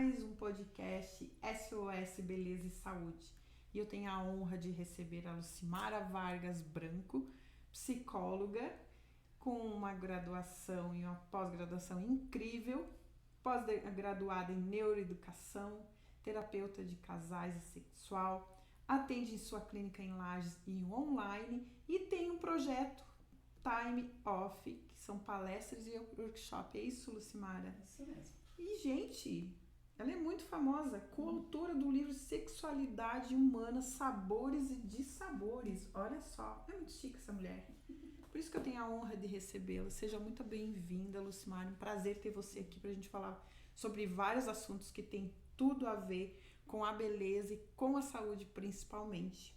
mais um podcast SOS Beleza e Saúde. E eu tenho a honra de receber a Lucimara Vargas Branco, psicóloga, com uma graduação e uma pós-graduação incrível, pós-graduada em neuroeducação, terapeuta de casais e sexual, atende em sua clínica em Lages e online e tem um projeto Time Off, que são palestras e workshop. É isso, Lucimara? Isso mesmo. E, gente, ela é muito famosa, coautora do livro Sexualidade Humana, Sabores e Dissabores. Olha só, é muito chique essa mulher. Por isso que eu tenho a honra de recebê-la. Seja muito bem-vinda, Lucimara. Um prazer ter você aqui pra gente falar sobre vários assuntos que tem tudo a ver com a beleza e com a saúde principalmente.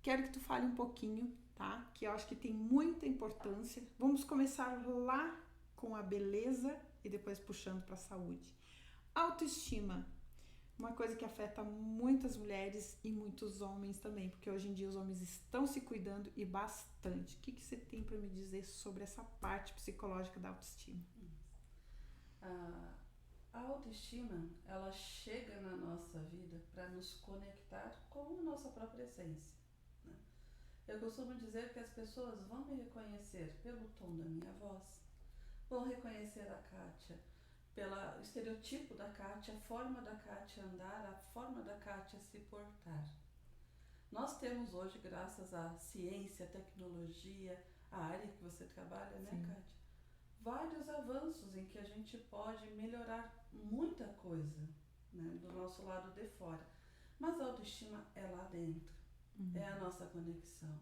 Quero que tu fale um pouquinho, tá? Que eu acho que tem muita importância. Vamos começar lá com a beleza e depois puxando para a saúde. Autoestima, uma coisa que afeta muitas mulheres e muitos homens também, porque hoje em dia os homens estão se cuidando e bastante. O que você tem para me dizer sobre essa parte psicológica da autoestima? A autoestima, ela chega na nossa vida para nos conectar com a nossa própria essência, né? Eu costumo dizer que as pessoas vão me reconhecer pelo tom da minha voz, vão reconhecer a Kátia pelo estereotipo da Kátia, a forma da Kátia andar, a forma da Kátia se portar. Nós temos hoje, graças à ciência, à tecnologia, à área que você trabalha, né, Kátia? Vários avanços em que a gente pode melhorar muita coisa, né, do nosso lado de fora. Mas a autoestima é lá dentro, é a nossa conexão.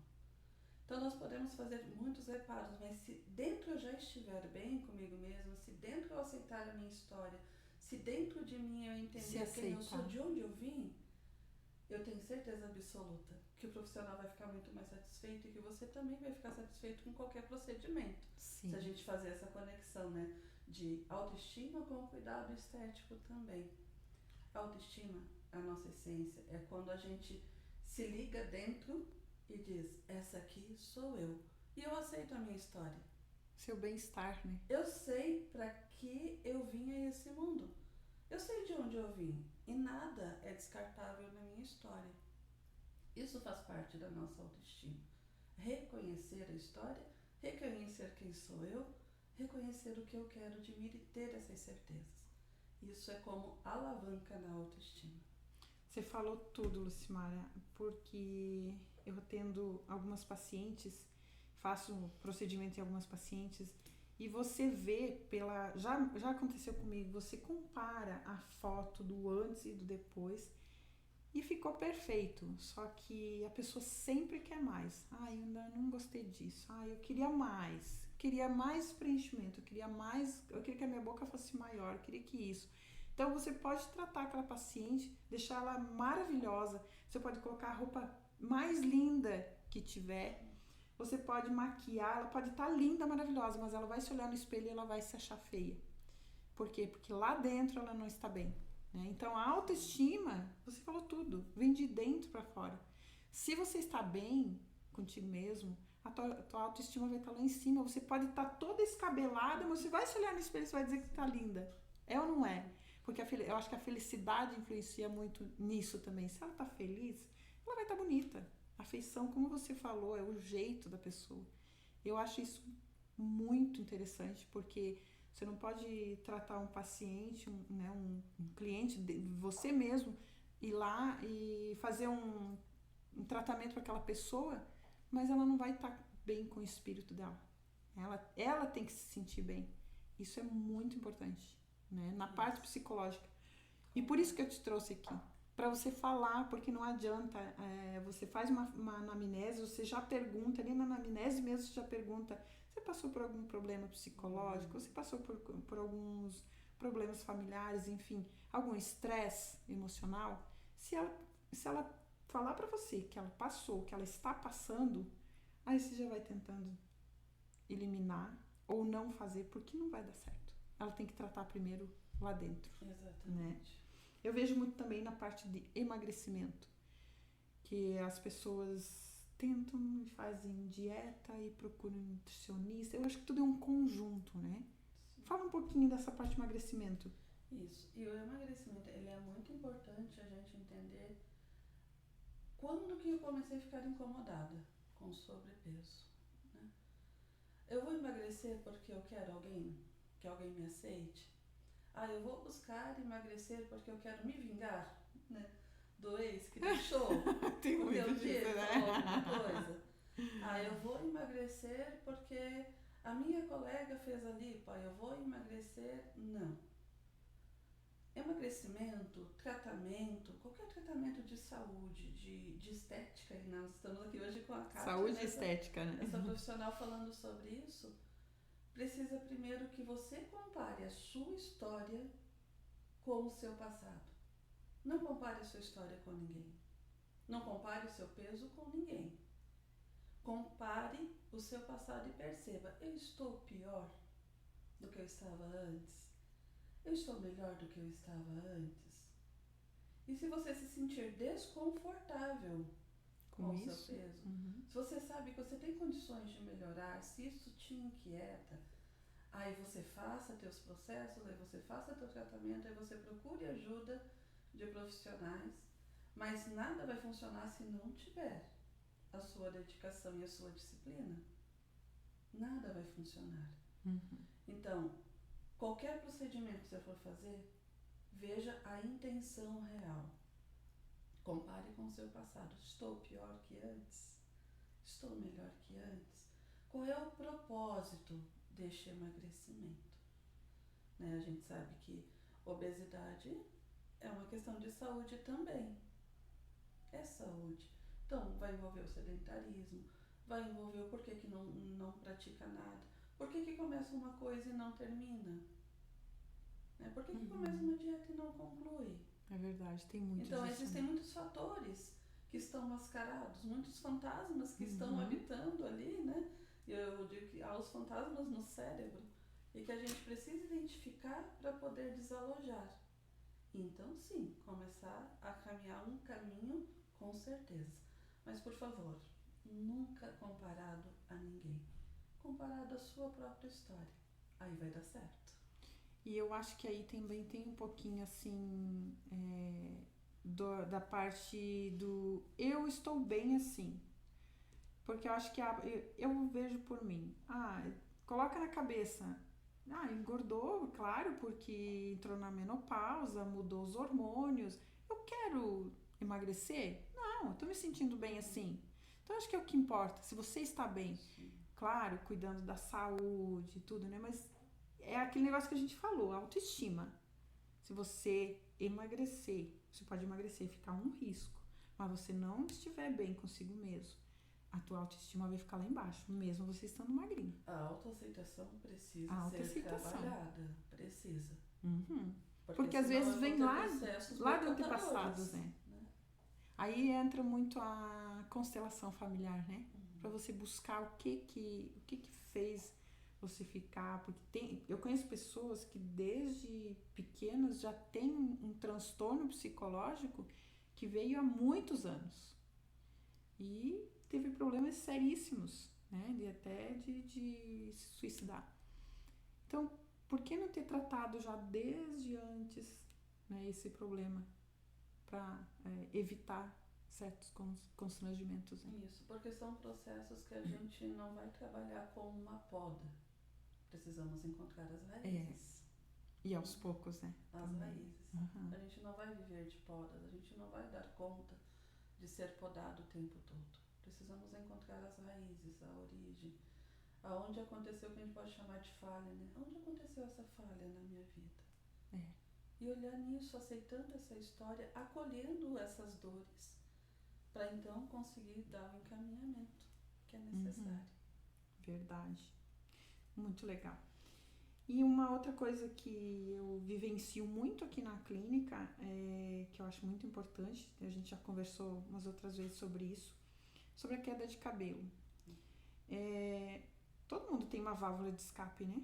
Então nós podemos fazer muitos reparos, mas se dentro eu já estiver bem comigo mesma, se dentro eu aceitar a minha história, se dentro de mim eu entender quem eu sou, de onde eu vim, eu tenho certeza absoluta que o profissional vai ficar muito mais satisfeito e que você também vai ficar satisfeito com qualquer procedimento. Sim. Se a gente fazer essa conexão, né, de autoestima com cuidado estético também. A autoestima, a nossa essência, é quando a gente se liga dentro e diz, essa aqui sou eu. E eu aceito a minha história. Seu bem-estar, né? Eu sei para que eu vim a esse mundo. Eu sei de onde eu vim. E nada é descartável na minha história. Isso faz parte da nossa autoestima. Reconhecer a história, reconhecer quem sou eu, reconhecer o que eu quero de mim e ter essas certezas. Isso é como alavanca na autoestima. Você falou tudo, Lucimara, porque eu atendo algumas pacientes, faço procedimento em algumas pacientes, e você vê já aconteceu comigo, você compara a foto do antes e do depois e ficou perfeito, só que a pessoa sempre quer mais. Eu ainda não gostei disso. Eu queria mais preenchimento, eu queria que a minha boca fosse maior, eu queria que isso. Então você pode tratar aquela paciente, deixar ela maravilhosa, você pode colocar a roupa mais linda que tiver, você pode maquiar, ela pode estar linda, maravilhosa, mas ela vai se olhar no espelho e ela vai se achar feia. Por quê? Porque lá dentro ela não está bem, né? Então a autoestima, você falou tudo, vem de dentro para fora. Se você está bem contigo mesmo, a tua autoestima vai estar lá em cima, você pode estar toda escabelada, mas você vai se olhar no espelho e vai dizer que está linda. É ou não é? Porque eu acho que a felicidade influencia muito nisso também. Se ela está feliz, ela vai estar bonita. A feição, como você falou, é o jeito da pessoa. Eu acho isso muito interessante, porque você não pode tratar um paciente, um cliente, você mesmo, ir lá e fazer um tratamento para aquela pessoa, mas ela não vai estar bem com o espírito dela. Ela tem que se sentir bem. Isso é muito importante, né? Na parte psicológica. E por isso que eu te trouxe aqui. Para você falar, porque não adianta, você faz uma anamnese, você já pergunta, ali na anamnese mesmo você já pergunta, você passou por algum problema psicológico, você passou por alguns problemas familiares, enfim, algum estresse emocional? Se ela falar para você que ela passou, que ela está passando, aí você já vai tentando eliminar ou não fazer, porque não vai dar certo. Ela tem que tratar primeiro lá dentro. Exatamente. Né? Eu vejo muito também na parte de emagrecimento, que as pessoas tentam e fazem dieta e procuram nutricionista. Eu acho que tudo é um conjunto, né? Fala um pouquinho dessa parte de emagrecimento. Isso. E o emagrecimento, ele é muito importante a gente entender quando que eu comecei a ficar incomodada com sobrepeso, né? Eu vou emagrecer porque eu quero que alguém me aceite? Ah, eu vou buscar emagrecer porque eu quero me vingar, né, do ex que deixou, Tem porque muito um dia disso, ele né? falou alguma coisa. Ah, eu vou emagrecer porque a minha colega fez a lipo, ah, eu vou emagrecer. Não. Emagrecimento, tratamento, qualquer tratamento de saúde, de estética, e nós estamos aqui hoje com a Kátia, Saúde e né, estética, né? essa profissional falando sobre isso, precisa primeiro que você compare a sua história com o seu passado. Não compare a sua história com ninguém. Não compare o seu peso com ninguém. Compare o seu passado e perceba, eu estou pior do que eu estava antes? Eu estou melhor do que eu estava antes? E se você se sentir desconfortável com o seu peso, se você sabe que você tem condições de melhorar, se isso te inquieta, aí você faça teus processos, aí você faça teu tratamento, aí você procure ajuda de profissionais, mas nada vai funcionar se não tiver a sua dedicação e a sua disciplina. Nada vai funcionar. Então, qualquer procedimento que você for fazer, veja a intenção real. Compare com o seu passado. Estou pior que antes? Estou melhor que antes? Qual é o propósito deste emagrecimento? Né? A gente sabe que obesidade é uma questão de saúde também. É saúde. Então, vai envolver o sedentarismo, vai envolver o porquê que não pratica nada. Por que começa uma coisa e não termina? Né? Por que começa uma dieta e não conclui? É verdade, tem muito Então, disso. existem muitos fatores que estão mascarados, muitos fantasmas que estão habitando ali, né? E eu digo que há os fantasmas no cérebro e que a gente precisa identificar para poder desalojar. Então, sim, começar a caminhar um caminho, com certeza. Mas, por favor, nunca comparado a ninguém. Comparado à sua própria história. Aí vai dar certo. E eu acho que aí também tem um pouquinho assim da parte do eu estou bem assim. Porque eu acho que eu vejo por mim. Coloca na cabeça. Engordou, claro, porque entrou na menopausa, mudou os hormônios. Eu quero emagrecer? Não, eu tô me sentindo bem assim. Então acho que é o que importa. Se você está bem, claro, cuidando da saúde e tudo, né? Mas é aquele negócio que a gente falou, autoestima. Se você emagrecer, você pode emagrecer e ficar um risco, mas você não estiver bem consigo mesmo, a tua autoestima vai ficar lá embaixo, mesmo você estando magrinho. A autoaceitação precisa ser trabalhada. Precisa. Porque às vezes vem lá de antepassados, né? Aí entra muito a constelação familiar, né? Para você buscar o que fez você ficar, porque eu conheço pessoas que desde pequenas já têm um transtorno psicológico que veio há muitos anos e teve problemas seríssimos, né, de se suicidar. Então, por que não ter tratado já desde antes, né, esse problema para evitar certos constrangimentos, né? Isso, porque são processos que a gente não vai trabalhar com uma poda. Precisamos encontrar as raízes. E aos poucos, né? As raízes. A gente não vai viver de podas, a gente não vai dar conta de ser podado o tempo todo. Precisamos encontrar as raízes, a origem. Aonde aconteceu o que a gente pode chamar de falha, né? Onde aconteceu essa falha na minha vida? E olhar nisso, aceitando essa história, acolhendo essas dores, para então conseguir dar o encaminhamento que é necessário. Verdade. Muito legal. E uma outra coisa que eu vivencio muito aqui na clínica, que eu acho muito importante, a gente já conversou umas outras vezes sobre isso, sobre a queda de cabelo. Todo mundo tem uma válvula de escape, né?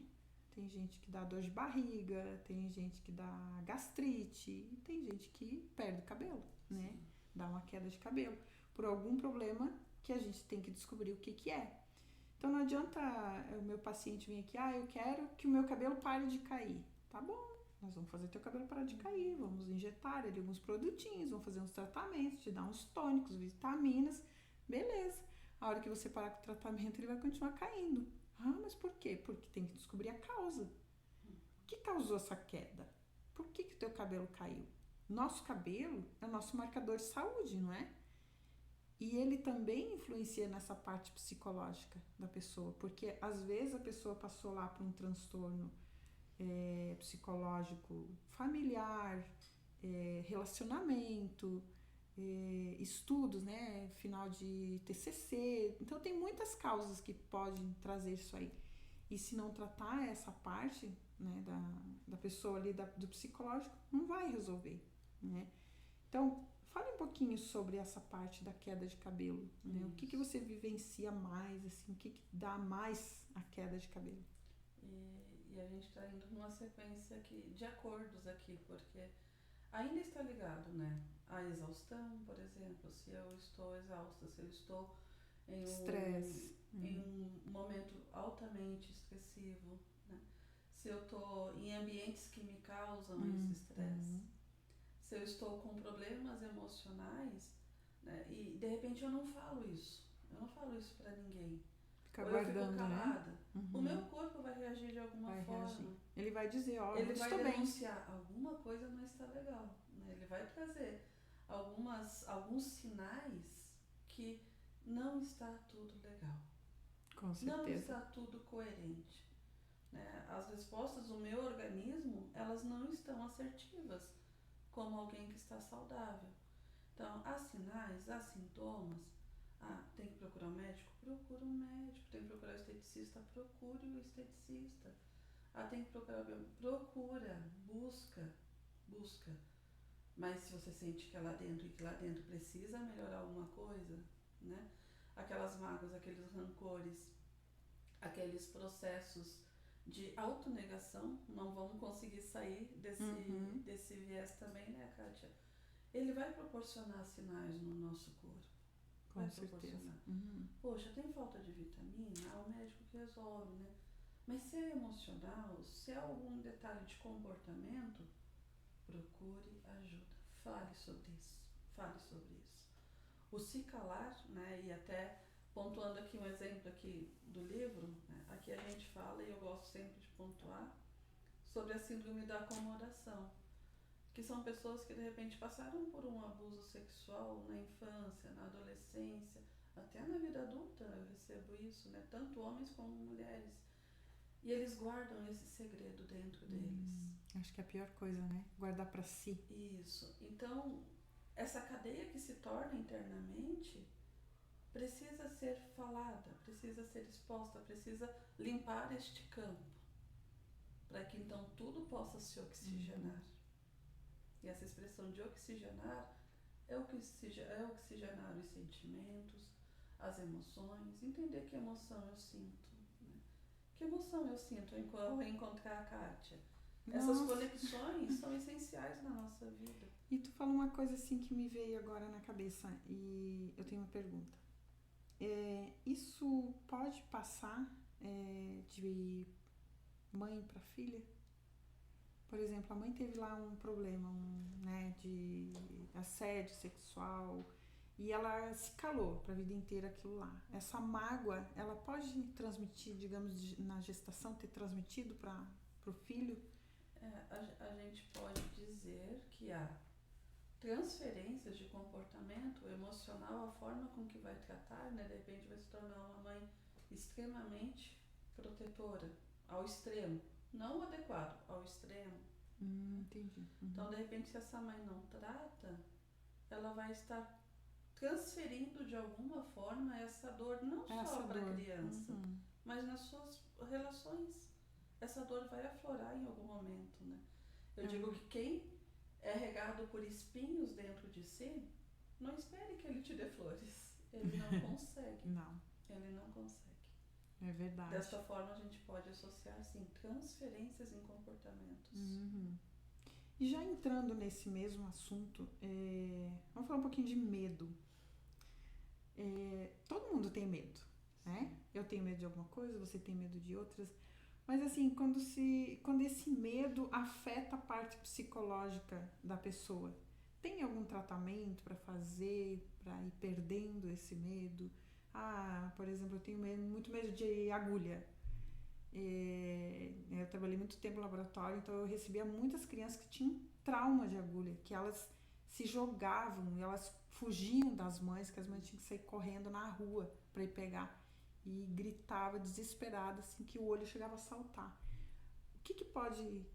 Tem gente que dá dor de barriga, tem gente que dá gastrite, e tem gente que perde o cabelo, né? Dá uma queda de cabelo por algum problema que a gente tem que descobrir o que é. Então não adianta o meu paciente vir aqui, eu quero que o meu cabelo pare de cair. Tá bom, nós vamos fazer teu cabelo parar de cair, vamos injetar ali alguns produtinhos, vamos fazer uns tratamentos, te dar uns tônicos, vitaminas, beleza. A hora que você parar com o tratamento, ele vai continuar caindo. Ah, mas por quê? Porque tem que descobrir a causa. O que causou essa queda? Por que o teu cabelo caiu? Nosso cabelo é o nosso marcador de saúde, não é? E ele também influencia nessa parte psicológica da pessoa, porque às vezes a pessoa passou lá por um transtorno psicológico familiar, relacionamento, estudos, né? Final de TCC. Então tem muitas causas que podem trazer isso aí. E se não tratar essa parte, né, da pessoa ali, do psicológico, não vai resolver, né? Então, fale um pouquinho sobre essa parte da queda de cabelo, né? O que você vivencia mais, assim, o que dá mais a queda de cabelo? E a gente está indo numa sequência aqui de acordos aqui, porque ainda está ligado, né? A exaustão, por exemplo, se eu estou exausta, se eu estou em estresse, em um momento altamente estressivo, né? Se eu estou em ambientes que me causam esse estresse, se eu estou com problemas emocionais, né? E de repente eu não falo isso para ninguém. Fica ou guardando, eu fico calada, né? O meu corpo vai reagir de alguma forma. Reagir. Ele vai dizer, ó, ele estou vai bem. denunciar, alguma coisa não está legal, né? Ele vai trazer alguns sinais que não está tudo legal. Com certeza. Não está tudo coerente, né? As respostas do meu organismo, elas não estão assertivas como alguém que está saudável. Então, há sinais, há sintomas. Tem que procurar um médico? Procura um médico. Tem que procurar um esteticista? Procure o esteticista. Tem que procurar, busca. Mas se você sente que é lá dentro e que lá dentro precisa melhorar alguma coisa, né? Aquelas mágoas, aqueles rancores, aqueles processos de autonegação, não vamos conseguir sair desse viés também, né, Kátia? Ele vai proporcionar sinais no nosso corpo. Com certeza. Poxa, tem falta de vitamina? O médico que resolve, né? Mas se é emocional, se é algum detalhe de comportamento, procure ajuda. Fale sobre isso. O se calar, né? E até pontuando aqui um exemplo aqui do livro, né? Aqui a gente fala, e eu gosto sempre de pontuar, sobre a síndrome da acomodação, que são pessoas que de repente passaram por um abuso sexual na infância, na adolescência, até na vida adulta eu recebo isso, né? Tanto homens como mulheres. E eles guardam esse segredo dentro deles. Acho que é a pior coisa, né? Guardar pra si. Isso. Então, essa cadeia que se torna internamente precisa ser falada, precisa ser exposta, precisa limpar este campo, para que então tudo possa se oxigenar. E essa expressão de oxigenar é oxigenar os sentimentos, as emoções, entender que emoção eu sinto, né? Que emoção eu sinto ao encontrar a Kátia? Essas conexões são essenciais na nossa vida. E tu falou uma coisa assim que me veio agora na cabeça, e eu tenho uma pergunta. Isso pode passar de mãe para filha? Por exemplo, a mãe teve lá um problema, né, de assédio sexual, e ela se calou para a vida inteira aquilo lá. Essa mágoa, ela pode transmitir, digamos, na gestação, ter transmitido para o filho? A gente pode dizer que há transferências de comportamento emocional, a forma com que vai tratar, né? De repente vai se tornar uma mãe extremamente protetora, ao extremo. Não adequado, ao extremo. Entendi. Então, de repente, se essa mãe não trata, ela vai estar transferindo de alguma forma essa dor, não só para a criança, mas nas suas relações. Essa dor vai aflorar em algum momento, né? Eu digo que quem é regado por espinhos dentro de si, não espere que ele te dê flores. Ele não consegue. Ele não consegue. É verdade. Desta forma, a gente pode associar, assim, transferências em comportamentos. E já entrando nesse mesmo assunto, vamos falar um pouquinho de medo. Todo mundo tem medo, né? Eu tenho medo de alguma coisa, você tem medo de outras. Mas assim, quando esse medo afeta a parte psicológica da pessoa, tem algum tratamento para fazer, para ir perdendo esse medo? Ah, por exemplo, eu tenho muito medo de agulha. Eu trabalhei muito tempo no laboratório, então eu recebia muitas crianças que tinham trauma de agulha, que elas se jogavam e elas fugiam das mães, que as mães tinham que sair correndo na rua para ir pegar. E gritava desesperada, assim, que o olho chegava a saltar. O que pode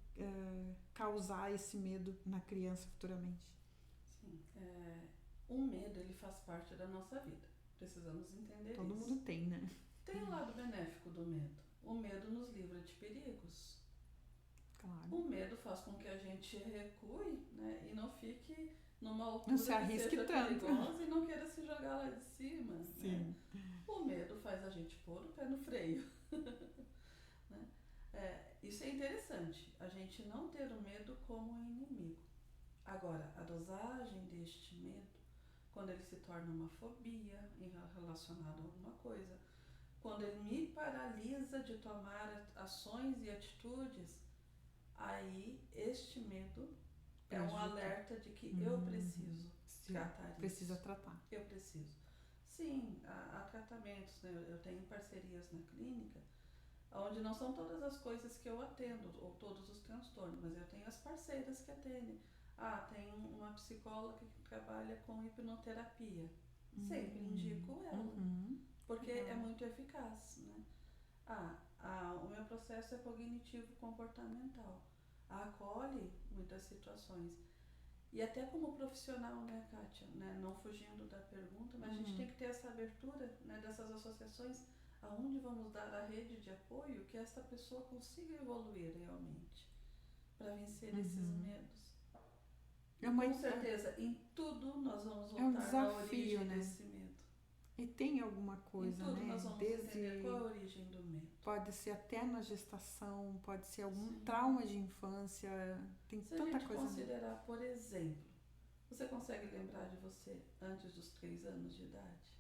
causar esse medo na criança futuramente? Sim, o medo ele faz parte da nossa vida. Precisamos entender Todo isso. mundo tem, né? Tem o lado benéfico do medo. O medo nos livra de perigos. Claro. O medo faz com que a gente recue, né, e não fique numa altura Não se que arrisque seja tanto. perigosa e não queira se jogar lá de cima. Sim. Né? O medo faz a gente pôr o pé no freio. Né? Isso é interessante, a gente não ter o medo como inimigo. Agora, a dosagem deste medo, quando ele se torna uma fobia relacionada a alguma coisa, quando ele me paralisa de tomar ações e atitudes, aí este medo é um alerta de que eu preciso tratar isso. Precisa tratar. Eu preciso. Sim, há tratamentos, né? Eu tenho parcerias na clínica, onde não são todas as coisas que eu atendo, ou todos os transtornos, mas eu tenho as parceiras que atendem. Tem uma psicóloga que trabalha com hipnoterapia. Sempre indico ela, porque é muito eficaz, né? O meu processo é cognitivo-comportamental. Acolhe muitas situações. E até como profissional, né, Kátia? Né, não fugindo da pergunta, mas a gente tem que ter essa abertura, né, dessas associações, aonde vamos dar a rede de apoio que essa pessoa consiga evoluir realmente, para vencer esses medos. Com certeza, em tudo nós vamos voltar um desafio, à origem, né, desse medo. E tem alguma coisa, em tudo, né? Nós vamos entender qual é a origem do medo. Pode ser até na gestação, pode ser algum Sim. trauma de infância, tem Se tanta a gente coisa. Considerar, por exemplo, você consegue lembrar de você antes dos 3 anos de idade?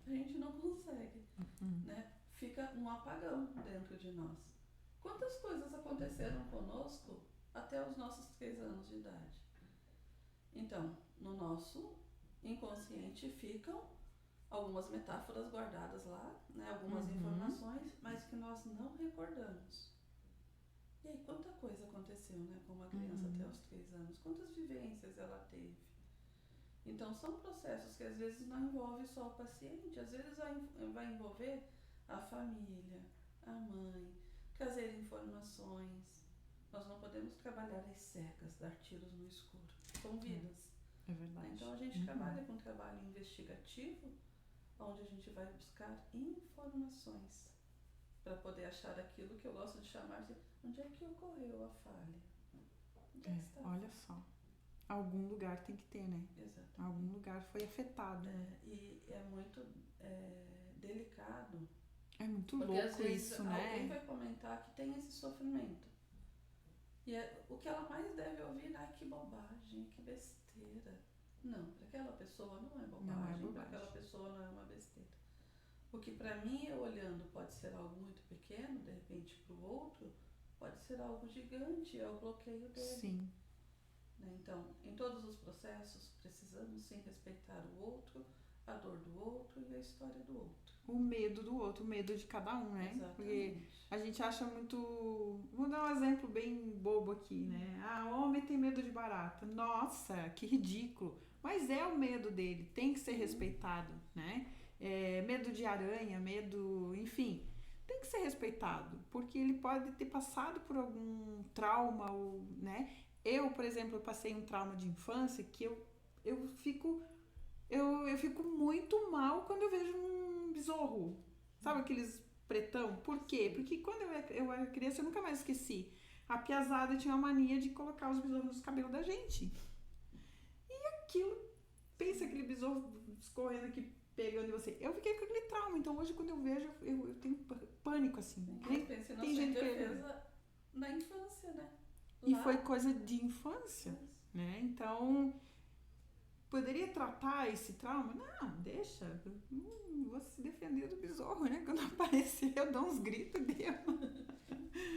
A gente não consegue, né? Fica um apagão dentro de nós. Quantas coisas aconteceram conosco até os nossos 3 anos de idade? Então, no nosso inconsciente ficam algumas metáforas guardadas lá, né? Algumas informações, mas que nós não recordamos. E aí, quanta coisa aconteceu, né, com uma criança até os 3 anos? Quantas vivências ela teve? Então, são processos que às vezes não envolvem só o paciente, às vezes vai envolver a família, a mãe, trazer informações. Nós não podemos trabalhar às cegas, dar tiros no escuro. São vidas. É verdade. Então, a gente trabalha com um trabalho investigativo, onde a gente vai buscar informações para poder achar aquilo que eu gosto de chamar de onde é que ocorreu a falha. Onde é que está? Olha só. Algum lugar tem que ter, né? Exatamente. Algum lugar foi afetado. E é muito delicado. É muito porque louco às vezes isso, alguém né? vai comentar que tem esse sofrimento. E o que ela mais deve ouvir, que bobagem, que besteira. Não, para aquela pessoa não é bobagem, para aquela pessoa não é uma besteira. O que para mim, eu olhando, pode ser algo muito pequeno, de repente para o outro, pode ser algo gigante, é o bloqueio dele. Sim. Então, em todos os processos, precisamos sim respeitar o outro, a dor do outro e a história do outro. O medo do outro, o medo de cada um, né? Exatamente. Porque a gente acha muito... Vou dar um exemplo bem bobo aqui, né? Homem tem medo de barata. Nossa, que ridículo. Mas é o medo dele, tem que ser respeitado, né? Medo de aranha, medo... Enfim, tem que ser respeitado. Porque ele pode ter passado por algum trauma, né? Eu, por exemplo, passei um trauma de infância que eu fico muito mal quando eu vejo um besouro. Sabe aqueles pretão? Por quê? Porque quando eu era criança, eu nunca mais esqueci. A piazada tinha a mania de colocar os besouros nos cabelos da gente. E aquilo, pensa aquele besouro escorrendo aqui, pegando em você. Eu fiquei com aquele trauma. Então hoje, quando eu vejo, eu tenho pânico, assim. Tem gente que na infância, né? E foi coisa de infância, né? Então, Poderia tratar esse trauma? Não, deixa. Vou se defender do besouro, né? Quando aparecer, eu dou uns gritos e deu.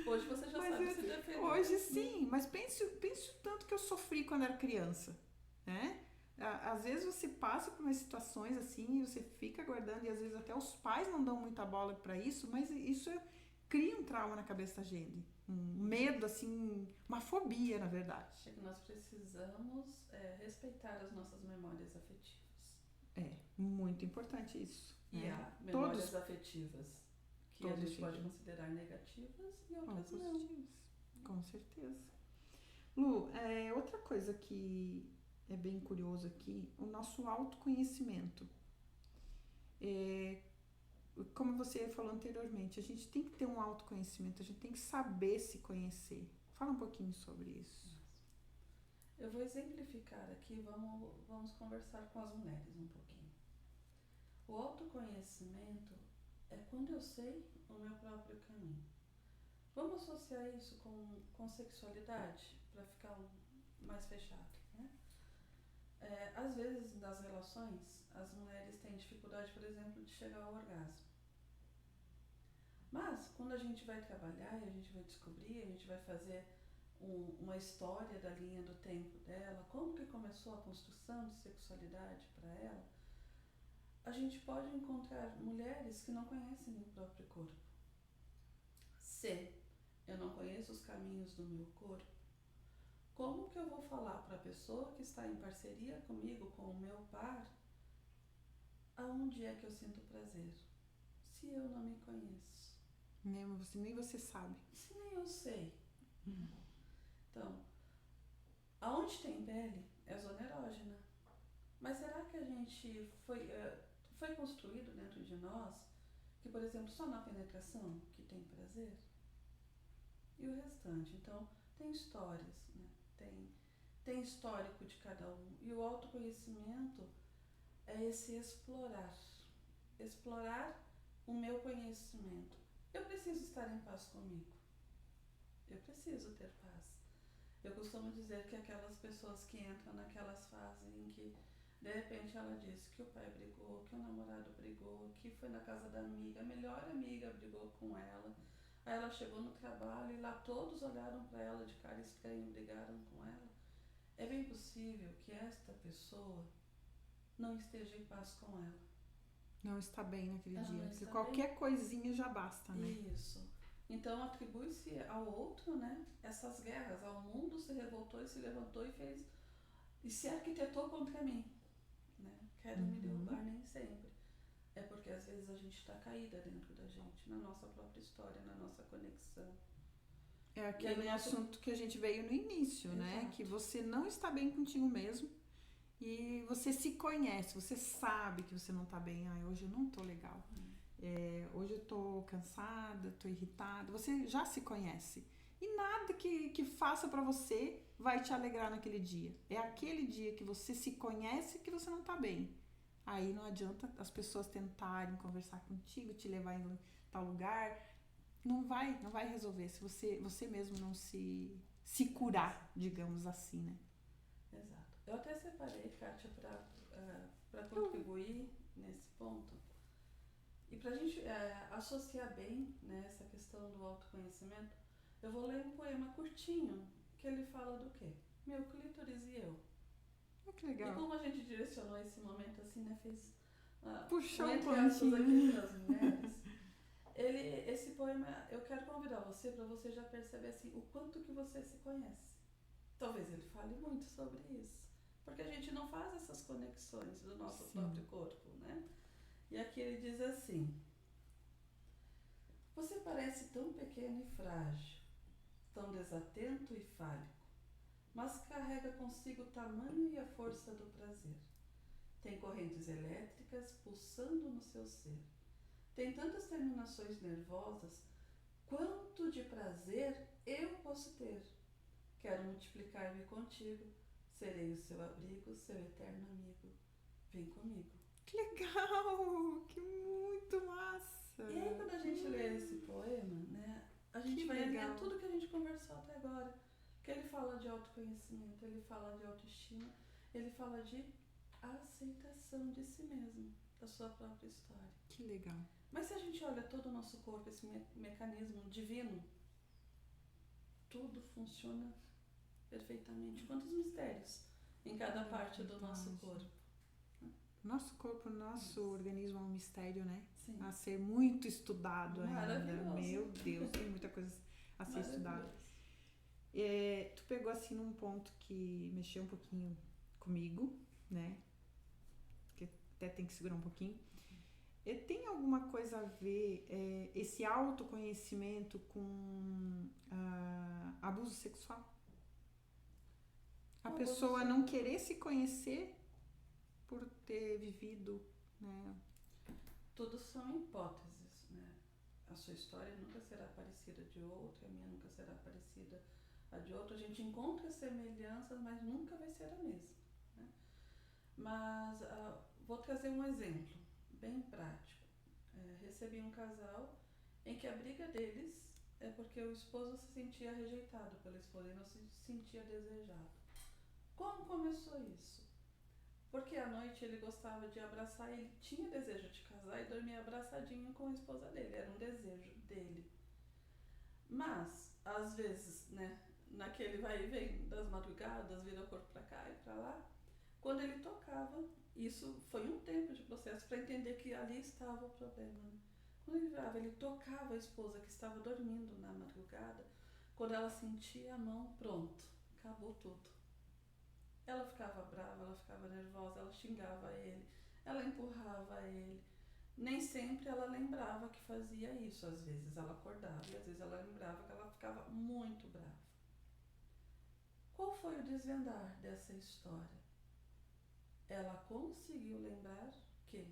Hoje você já sabe se defender. Hoje sim, mas pense o tanto que eu sofri quando era criança, né? Às vezes você passa por umas situações assim e você fica guardando, e às vezes até os pais não dão muita bola para isso, mas isso cria um trauma na cabeça da gente. Um medo, assim, uma fobia, na verdade. É que nós precisamos respeitar as nossas memórias afetivas. É, muito importante isso. E né? há memórias afetivas que a gente pode considerar negativas e outras não. Positivas, com certeza. Lu, outra coisa que é bem curioso aqui, o nosso autoconhecimento. Como você falou anteriormente, a gente tem que ter um autoconhecimento, a gente tem que saber se conhecer. Fala um pouquinho sobre isso. Eu vou exemplificar aqui, vamos conversar com as mulheres um pouquinho. O autoconhecimento é quando eu sei o meu próprio caminho. Vamos associar isso com sexualidade, para ficar mais fechado, né? Às vezes, nas relações, as mulheres têm dificuldade, por exemplo, de chegar ao orgasmo. Mas, quando a gente vai trabalhar e a gente vai descobrir, a gente vai fazer uma história da linha do tempo dela, como que começou a construção de sexualidade para ela, a gente pode encontrar mulheres que não conhecem o próprio corpo. Se eu não conheço os caminhos do meu corpo, como que eu vou falar para a pessoa que está em parceria comigo, com o meu par, aonde é que eu sinto prazer? Se eu não me conheço. Nem você sabe. Se nem eu sei. Então, aonde tem pele é zona erógena. Mas será que a gente foi construído dentro de nós que, por exemplo, só na penetração que tem prazer? E o restante? Então, tem histórias, né? Tem histórico de cada um. E o autoconhecimento é esse explorar. Explorar o meu conhecimento. Eu preciso estar em paz comigo. Eu preciso ter paz. Eu costumo dizer que aquelas pessoas que entram naquelas fases em que de repente ela diz que o pai brigou, que o namorado brigou, que foi na casa da amiga, a melhor amiga brigou com ela. Aí ela chegou no trabalho e lá todos olharam para ela de cara estranha e brigaram com ela. É bem possível que esta pessoa não esteja em paz com ela. Não está bem naquele dia. Porque qualquer coisinha já basta, né? Isso. Então atribui-se ao outro, né, essas guerras. Ao mundo se revoltou e se levantou e fez e se arquitetou contra mim, né? Quero me derrubar nem sempre. É porque às vezes a gente está caída dentro da gente, na nossa própria história, na nossa conexão. É aquele assunto que a gente veio no início, né? Que você não está bem contigo mesmo e você se conhece, você sabe que você não está bem. Hoje eu não estou legal. Hoje eu tô cansada, tô irritada. Você já se conhece. E nada que faça pra você vai te alegrar naquele dia. É aquele dia que você se conhece que você não tá bem. Aí não adianta as pessoas tentarem conversar contigo, te levar em tal lugar. Não vai resolver se você mesmo não se curar, digamos assim, né? Exato. Eu até separei, Kátia, para contribuir nesse ponto. E para a gente associar bem, né, essa questão do autoconhecimento, eu vou ler um poema curtinho que ele fala do quê? Meu clítoris e eu. Que legal. E como a gente direcionou esse momento assim, né, fez puxou um pontinho aqui para as mulheres. Esse poema, eu quero convidar você para você já perceber assim, o quanto que você se conhece. Talvez ele fale muito sobre isso, porque a gente não faz essas conexões do nosso próprio corpo, né? E aqui ele diz assim: você parece tão pequeno e frágil, tão desatento e fálico, mas carrega consigo o tamanho e a força do prazer. Tem correntes elétricas pulsando no seu ser. Tem tantas terminações nervosas, quanto de prazer eu posso ter. Quero multiplicar-me contigo, serei o seu abrigo, seu eterno amigo. Vem comigo. Que legal! Que muito massa! E aí quando a gente lê esse poema, né, a gente vai alinhar tudo que a gente conversou até agora. Que ele fala de autoconhecimento, ele fala de autoestima, ele fala de a aceitação de si mesmo, da sua própria história. Que legal. Mas se a gente olha todo o nosso corpo, esse mecanismo divino, tudo funciona perfeitamente. Quantos mistérios em cada parte do nosso corpo. Nosso corpo, nosso organismo é um mistério, né? Sim. A ser muito estudado ainda. Maravilhoso. Meu Deus, tem muita coisa a ser estudada. Tu pegou assim num ponto que mexeu um pouquinho comigo, né? Que até tem que segurar um pouquinho. Tem alguma coisa a ver esse autoconhecimento com abuso sexual? A pessoa não querer se conhecer por ter vivido, né? Tudo são hipóteses, né? A sua história nunca será parecida de outra, a minha nunca será parecida a de outra. A gente encontra semelhanças, mas nunca vai ser a mesma, né? Mas vou trazer um exemplo bem prático. Recebi um casal em que a briga deles é porque o esposo se sentia rejeitado pela esposa e não se sentia desejado. Como começou isso? Porque à noite ele gostava de abraçar, ele tinha desejo de casar e dormir abraçadinho com a esposa dele, era um desejo dele. Mas, às vezes, né, naquele vai e vem das madrugadas, vira o corpo pra cá e pra lá, quando ele tocava, isso foi um tempo de processo para entender que ali estava o problema, né? Quando ele virava, ele tocava a esposa que estava dormindo na madrugada, quando ela sentia a mão, pronto, acabou tudo. Ela ficava brava, ela ficava nervosa, ela xingava ele, ela empurrava ele. Nem sempre ela lembrava que fazia isso. Às vezes ela acordava e às vezes ela lembrava que ela ficava muito brava. Qual foi o desvendar dessa história? Ela conseguiu lembrar que,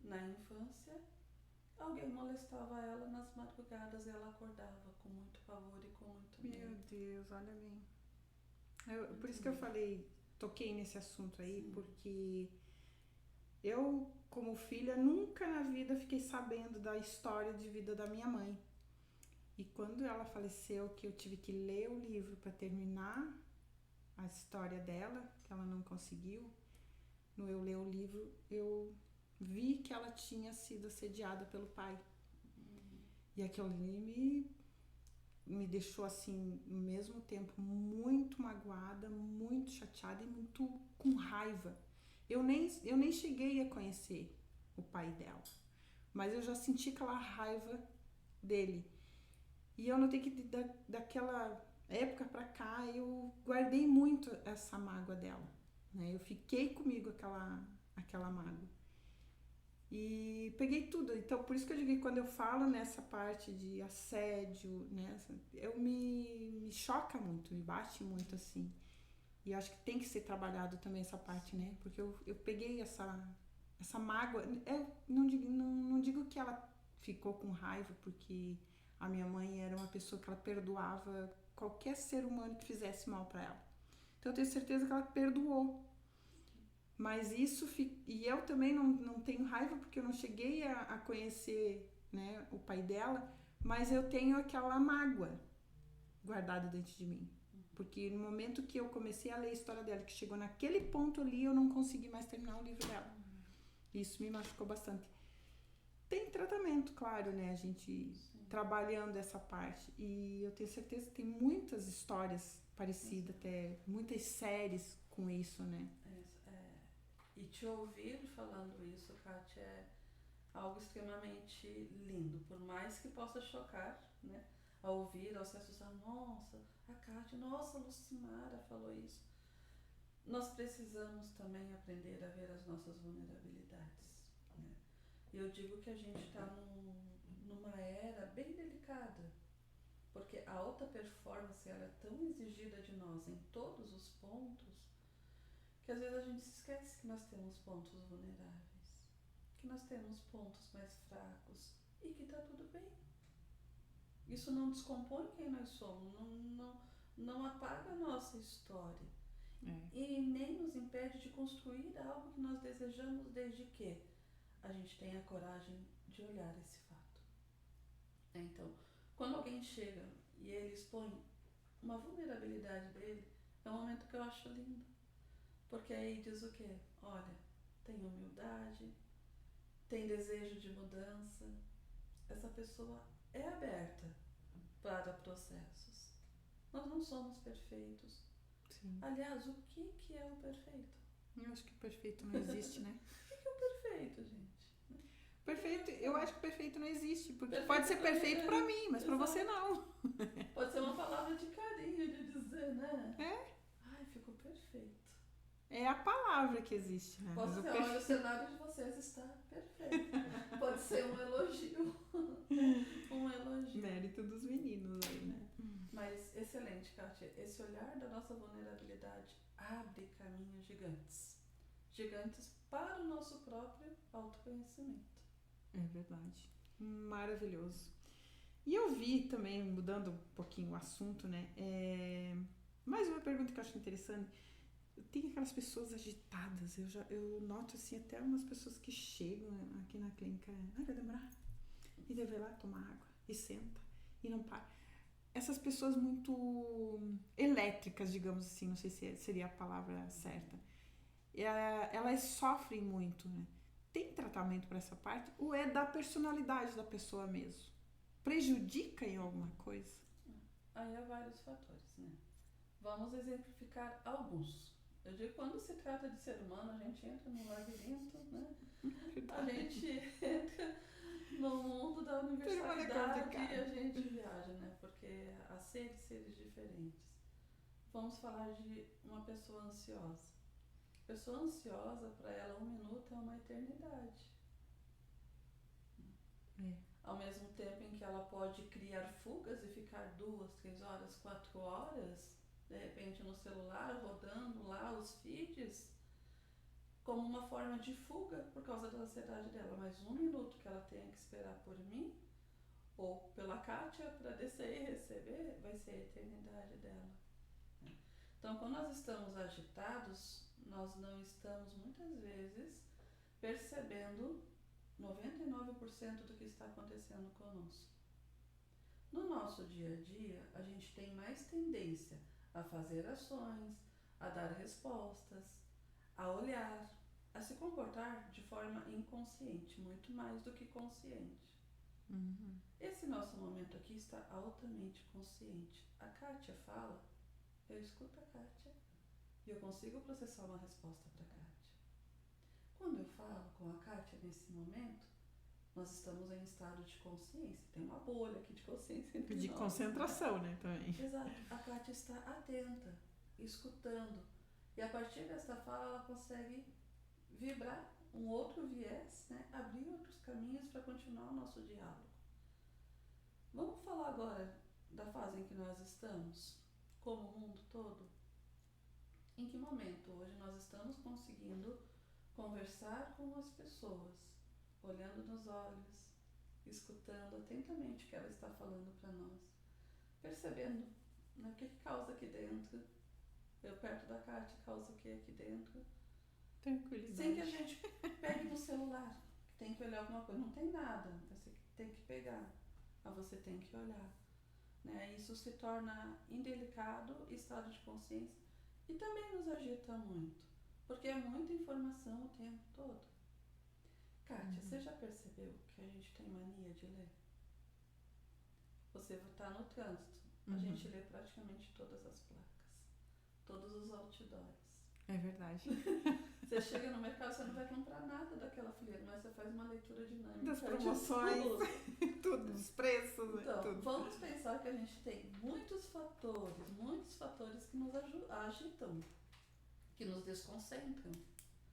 na infância, alguém molestava ela nas madrugadas e ela acordava com muito pavor e com muito medo. Meu Deus, olha bem. Por isso que eu falei, toquei nesse assunto aí, sim, porque eu, como filha, nunca na vida fiquei sabendo da história de vida da minha mãe. E quando ela faleceu, que eu tive que ler o livro para terminar a história dela, que ela não conseguiu, no eu ler o livro, eu vi que ela tinha sido assediada pelo pai. E aquilo ali me deixou assim, ao mesmo tempo, muito magoada, muito chateada e muito com raiva. Eu nem cheguei a conhecer o pai dela, mas eu já senti aquela raiva dele. E eu notei que daquela época pra cá eu guardei muito essa mágoa dela, né? Eu fiquei comigo aquela mágoa. E peguei tudo. Então, por isso que eu digo que quando eu falo nessa parte de assédio, né, eu me choca muito, me bate muito, assim. E eu acho que tem que ser trabalhado também essa parte, né? Porque eu peguei essa mágoa. Eu não digo que ela ficou com raiva, porque a minha mãe era uma pessoa que ela perdoava qualquer ser humano que fizesse mal para ela. Então, eu tenho certeza que ela perdoou. Mas isso, e eu também não tenho raiva porque eu não cheguei a conhecer, né, o pai dela, mas eu tenho aquela mágoa guardada dentro de mim. Porque no momento que eu comecei a ler a história dela, que chegou naquele ponto ali, eu não consegui mais terminar o livro dela. Isso me machucou bastante. Tem tratamento, claro, né, a gente trabalhando essa parte. E eu tenho certeza que tem muitas histórias parecidas, até muitas séries com isso, né? E te ouvir falando isso, Kátia, é algo extremamente lindo. Por mais que possa chocar, né? Ao ouvir, ao se assustar, nossa, a Kátia, nossa, a Lucimara falou isso. Nós precisamos também aprender a ver as nossas vulnerabilidades, né? E eu digo que a gente está numa era bem delicada, porque a alta performance ela é tão exigida de nós em todos os pontos, que às vezes a gente se esquece que nós temos pontos vulneráveis, que nós temos pontos mais fracos e que está tudo bem. Isso não descompõe quem nós somos, não apaga a nossa história. E nem nos impede de construir algo que nós desejamos, desde que a gente tenha a coragem de olhar esse fato. Então, quando alguém chega e ele expõe uma vulnerabilidade dele, é um momento que eu acho lindo. Porque aí diz o quê? Olha, tem humildade, tem desejo de mudança. Essa pessoa é aberta para processos. Nós não somos perfeitos. Sim. Aliás, o que é o perfeito? Eu acho que perfeito não existe, né? O que é o perfeito, gente? Perfeito, eu acho que perfeito não existe, porque Perfeito pode ser pra mim, perfeito pra mim, mas pra você não. Pode ser uma palavra de carinho, de dizer, né? É. Ai, ficou perfeito. É a palavra que existe, né? Pode ser, olha, o cenário de vocês está perfeito. Pode ser um elogio. Um elogio. Mérito dos meninos aí, né? Mas excelente, Kátia. Esse olhar da nossa vulnerabilidade abre caminhos gigantes. Gigantes para o nosso próprio autoconhecimento. É verdade. Maravilhoso. E eu vi também, mudando um pouquinho o assunto, né? Mais uma pergunta que eu acho interessante. Tem aquelas pessoas agitadas. Eu noto assim até umas pessoas que chegam aqui na clínica. Ai, vai demorar. E daí vai lá tomar água. E senta. E não para. Essas pessoas muito elétricas, digamos assim. Não sei se seria a palavra certa. Elas sofrem muito, né? Tem tratamento para essa parte? Ou é da personalidade da pessoa mesmo? Prejudica em alguma coisa? Aí há vários fatores, né? Vamos exemplificar alguns. Eu digo, quando se trata de ser humano, a gente entra no labirinto, né? A gente entra no mundo da universalidade e a gente viaja, né? Porque há seres diferentes. Vamos falar de uma pessoa ansiosa. Pessoa ansiosa, para ela, 1 minuto é uma eternidade. Ao mesmo tempo em que ela pode criar fugas e ficar 2, 3 horas, 4 horas, de repente no celular, rodando lá os feeds, como uma forma de fuga por causa da ansiedade dela. Mas 1 minuto que ela tenha que esperar por mim, ou pela Kátia, para descer e receber, vai ser a eternidade dela. Então, quando nós estamos agitados, nós não estamos muitas vezes percebendo 99% do que está acontecendo conosco. No nosso dia a dia, a gente tem mais tendência a fazer ações, a dar respostas, a olhar, a se comportar de forma inconsciente, muito mais do que consciente. Uhum. Esse nosso momento aqui está altamente consciente. A Kátia fala, eu escuto a Kátia e eu consigo processar uma resposta para a Kátia. Quando eu falo com a Kátia nesse momento, nós estamos em estado de consciência. Tem uma bolha aqui de consciência entre De nós. concentração, né, também. Exato. A Kátia está atenta, escutando. E a partir dessa fala, ela consegue vibrar um outro viés, né? Abrir outros caminhos para continuar o nosso diálogo. Vamos falar agora da fase em que nós estamos, como o mundo todo? Em que momento hoje nós estamos conseguindo conversar com as pessoas, olhando nos olhos, escutando atentamente o que ela está falando para nós, percebendo, né, o que causa aqui dentro. Eu perto da Kátia causa o que aqui dentro. Tranquilidade. Sem que a gente pegue no celular, tem que olhar alguma coisa. Não tem nada, você tem que pegar, mas você tem que olhar. Né? Isso se torna indelicado, estado de consciência, e também nos agita muito, porque é muita informação o tempo todo. Kátia, você já percebeu que a gente tem mania de ler? Você está no trânsito, a gente lê praticamente todas as placas, todos os outdoors. É verdade. Você chega no mercado, você não vai comprar nada daquela fileira, mas você faz uma leitura dinâmica. Das promoções, tudo, dos preços, então, tudo. Vamos pensar que a gente tem muitos fatores que nos agitam, que nos desconcentram.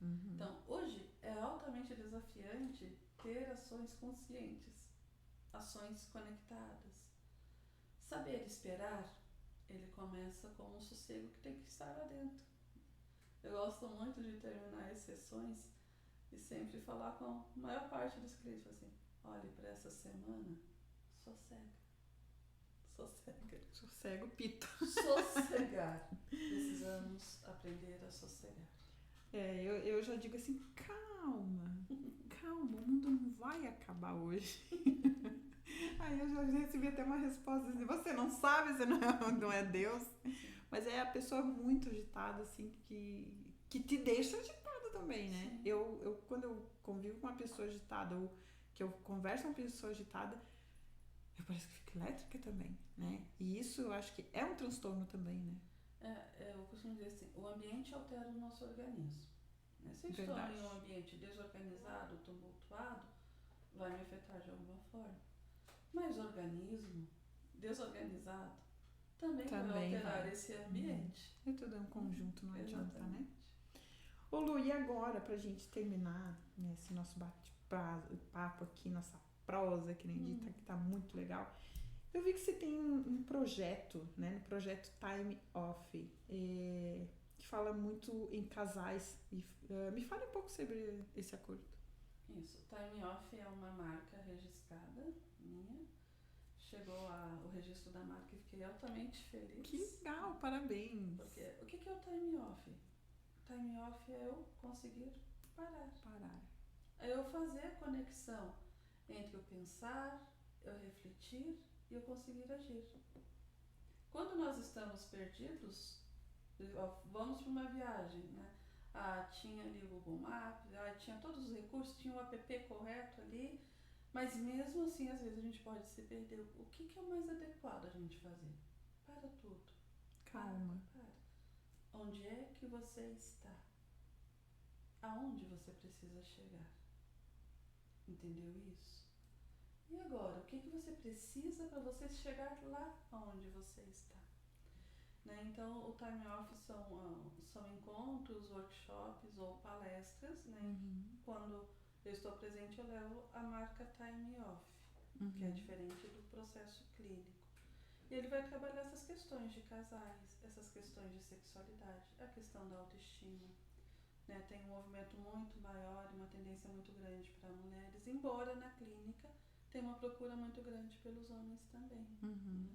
Então, hoje é altamente desafiante ter ações conscientes, ações conectadas. Saber esperar, ele começa com um sossego que tem que estar lá dentro. Eu gosto muito de terminar as sessões e sempre falar com a maior parte dos clientes assim, olhe, para essa semana, sossega. Sossego, pito. Sossegar. Precisamos aprender a sossegar. Eu já digo assim, calma, o mundo não vai acabar hoje. Aí eu já recebi até uma resposta assim, você não sabe, você não é Deus. Mas é a pessoa muito agitada, assim, que te deixa agitada também, né? Sim. Quando eu convivo com uma pessoa agitada ou que eu converso com uma pessoa agitada, eu parece que fico elétrica também, né? E isso eu acho que é um transtorno também, né? Eu costumo dizer assim, o ambiente altera o nosso organismo. Né? Se eu estou Verdade. em um ambiente desorganizado, tumultuado, vai me afetar de alguma forma. Mas o organismo desorganizado também vai Também alterar vai. esse ambiente. É tudo um conjunto, não adianta, né? Exatamente. Ô Lu, e agora, pra gente terminar, né, esse nosso bate-papo aqui, nossa prosa, que nem dita, que tá muito legal. Eu vi que você tem um projeto, né, no projeto Time Off, que fala muito em casais. Me fale um pouco sobre esse acordo. Isso. Time Off é uma marca registrada minha. Chegou o registro da marca e fiquei altamente feliz. Que legal, parabéns. Porque o que é o Time Off? Time Off é eu conseguir parar. É eu fazer a conexão entre eu pensar, eu refletir e eu conseguir agir. Quando nós estamos perdidos, vamos para uma viagem, né? Tinha ali o Google Maps, tinha todos os recursos, tinha o app correto ali, mas mesmo assim, às vezes a gente pode se perder. O que é o mais adequado a gente fazer? Para tudo. Calma. Para. Onde é que você está? Aonde você precisa chegar? Entendeu isso? E agora, o que você precisa para você chegar lá onde você está? Né? Então, o Time Off são encontros, workshops ou palestras. Né? Quando eu estou presente, eu levo a marca Time Off, que é diferente do processo clínico. E ele vai trabalhar essas questões de casais, essas questões de sexualidade, a questão da autoestima. Né? Tem um movimento muito maior e uma tendência muito grande para mulheres, embora na clínica tenha uma procura muito grande pelos homens também. Né?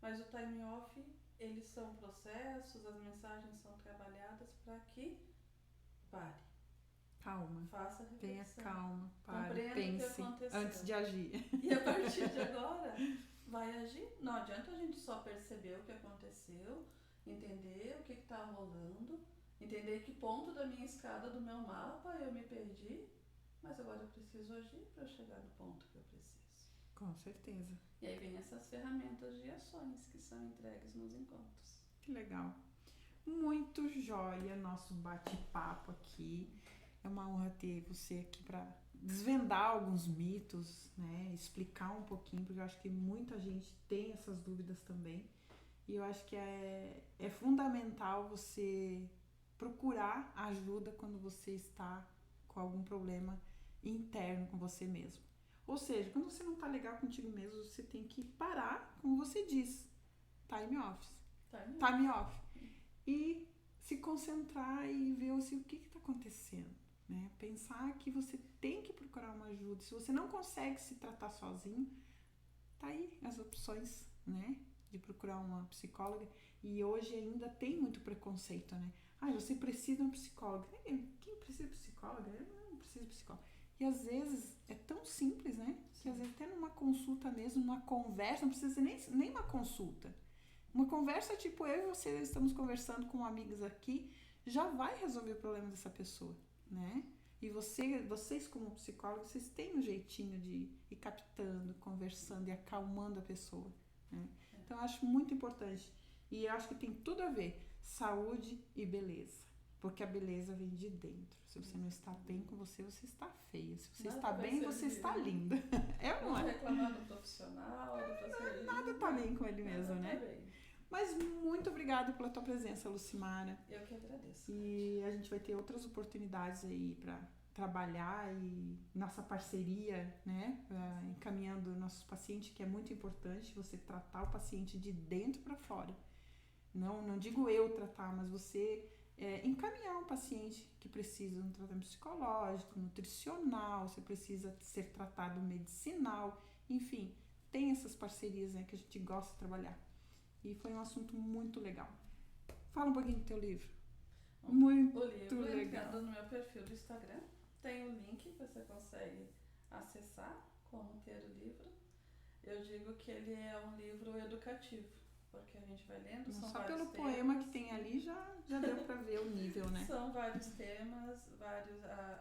Mas o Time Off, eles são processos, as mensagens são trabalhadas para que pare. Calma. Faça reflexão. Tenha calma. Pare. Compreenda Pense o que aconteceu. antes de agir. E a partir de agora, vai agir. Não adianta a gente só perceber o que aconteceu, entender o que está rolando, entender que ponto da minha escada, do meu mapa, eu me perdi, mas agora eu preciso agir para chegar no ponto que eu preciso. Com certeza. E aí vem essas ferramentas de ações que são entregues nos encontros. Que legal. Muito jóia nosso bate-papo aqui. É uma honra ter você aqui para desvendar alguns mitos, né? Explicar um pouquinho, porque eu acho que muita gente tem essas dúvidas também. E eu acho que é fundamental você procurar ajuda quando você está com algum problema interno com você mesmo. Ou seja, quando você não está legal contigo mesmo, você tem que parar, como você diz, time off. E se concentrar e ver assim, o que está acontecendo. Né? Pensar que você tem que procurar uma ajuda. Se você não consegue se tratar sozinho, tá aí as opções, né? De procurar uma psicóloga. E hoje ainda tem muito preconceito, né? Você precisa de um psicólogo. Quem precisa de psicóloga? Eu não preciso de psicólogo. E às vezes é tão simples, né? Que às vezes até numa consulta mesmo, numa conversa, não precisa nem uma consulta. Uma conversa tipo eu e você estamos conversando com amigos aqui, já vai resolver o problema dessa pessoa, né? E vocês como psicólogos, vocês têm um jeitinho de ir captando, conversando e acalmando a pessoa, né? Então eu acho muito importante. E eu acho que tem tudo a ver, saúde e beleza. Porque a beleza vem de dentro. Se você não está bem com você, você está feia. Se você está bem, você está linda. Não reclamar do profissional, do procedimento. Nada está bem com ele mesmo, né? Mas muito obrigada pela tua presença, Lucimara. Eu que agradeço. E a gente vai ter outras oportunidades aí para trabalhar e nossa parceria, né? Encaminhando nossos pacientes, que é muito importante você tratar o paciente de dentro para fora. Não digo eu tratar, mas você encaminhar um paciente que precisa de um tratamento psicológico, nutricional, você precisa ser tratado medicinal, enfim, tem essas parcerias, né, que a gente gosta de trabalhar. E foi um assunto muito legal. Fala um pouquinho do teu livro. Muito o livro, legal. Entrando no meu perfil do Instagram, tem o link que você consegue acessar como ter o livro. Eu digo que ele é um livro educativo. porque a gente vai lendo, são Só vários pelo temas. poema que tem ali já deu pra ver o nível, né? São vários temas,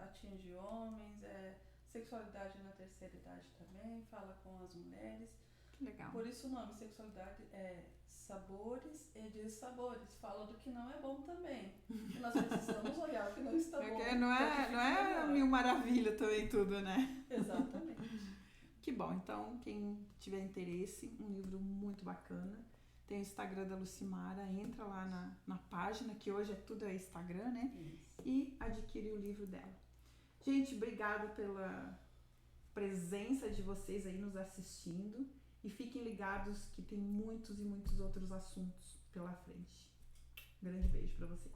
atinge homens, sexualidade na terceira idade também, fala com as mulheres. Que legal. Por isso o nome sexualidade é sabores e dissabores. Fala do que não é bom também. E nós precisamos olhar o que não está bom. Não é mil maravilha também tudo, né? Exatamente. Que bom, então quem tiver interesse, um livro muito bacana. Tem o Instagram da Lucimara, entra lá na página, que hoje tudo é Instagram, né? Isso. E adquire o livro dela. Gente, obrigada pela presença de vocês aí nos assistindo. E fiquem ligados que tem muitos e muitos outros assuntos pela frente. Um grande beijo para vocês.